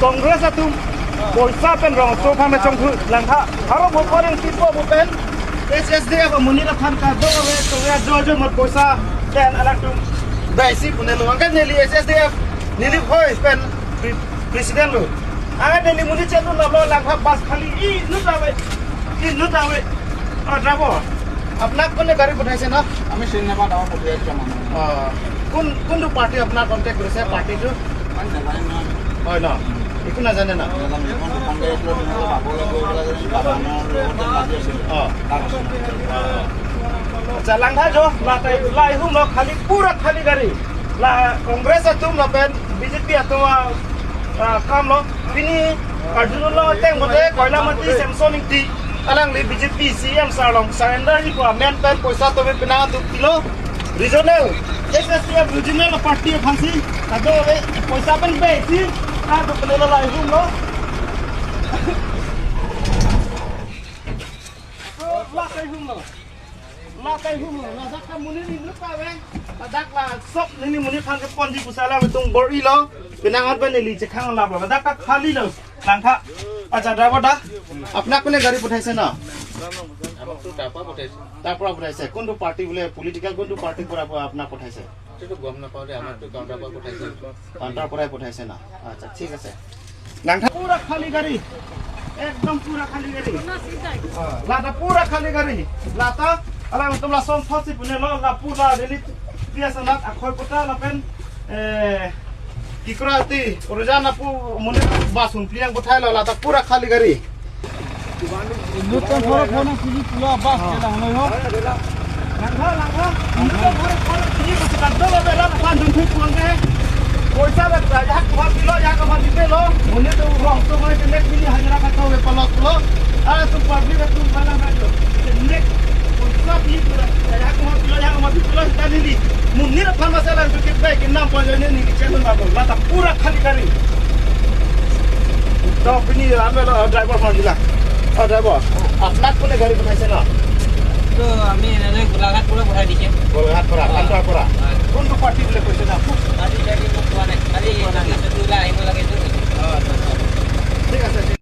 Kongres itu Polsa pen rong sofa me chongku langha haro mo poreng tipo mo pen SSDF munira khan ka do we to ya jojo mo poisa pen alak tum daisi punelo angka neli SSDF nili hoi pen president lo aga neli muni chelu na lo langha bas khali nutawe drabo আপনাক কোনে গাড়ী পঠাইছে না আমি cinema দাও পঠিয়াইছো মানে কোনটো party আপোনাৰ কন্টেক্ট কৰিছে পাৰ্টিটো হয় ন একো নাজানে না langha jo lai hum lo khali pura khali gari la congress atum lo pen BJP atwa kam lo pini arjuno lo teng bote koila mati samsung ti alang li BJP CM sarong surrender ni ko men pen poisa to pina du kilo regional SSF regional party phansi ado poisa pen be si a do pelo lai hum lo la kai hum lo la dak muni ni lupa we dak la sop ni muni khang ke pon ji pusala tung bori lo pinangat ban li je khang la ba dak khali lo langkha acha driver da apna kone gari puthaise na আমাক তো টাপা পঠাইছে tapra puthaise kondu party bole political kondu party pura apna puthaise এটো গম না পাওয়া আমাক তো counter পা পঠাইছে কাউন্টার পৰাই পঠাইছে না আচ্ছা ঠিক আছে langkha pura khali gari ekdom pura khali gari lata pura khali gari lata alang tumla som thosi pune lo la pura reli biasa nak akhoi pota la pen ikrati orjana pu mune basun pliang bothai lo lata pura khali gari Luton for phone পুলি পুলা বাস কেলা হলো ho langha lutton phore pili busi kaddo lo bela pan dun thui puang ke poisa ba jak ko kilo jak ko dite lo mune to rong to mai nek pili hajara ka to we palok lo ara tu public tu bala ba to nek poisa pili jak ko kilo jak ko dite lo tani ni munira pan masala tu ke baik nam po ne ni channel ba la ta pura khali gari to pini amelo driver phone dila driver আপনার কোনে গাড়ি পঠাইছে না তো আমি এনে গোলাঘাট পুরো পঠাই দিছে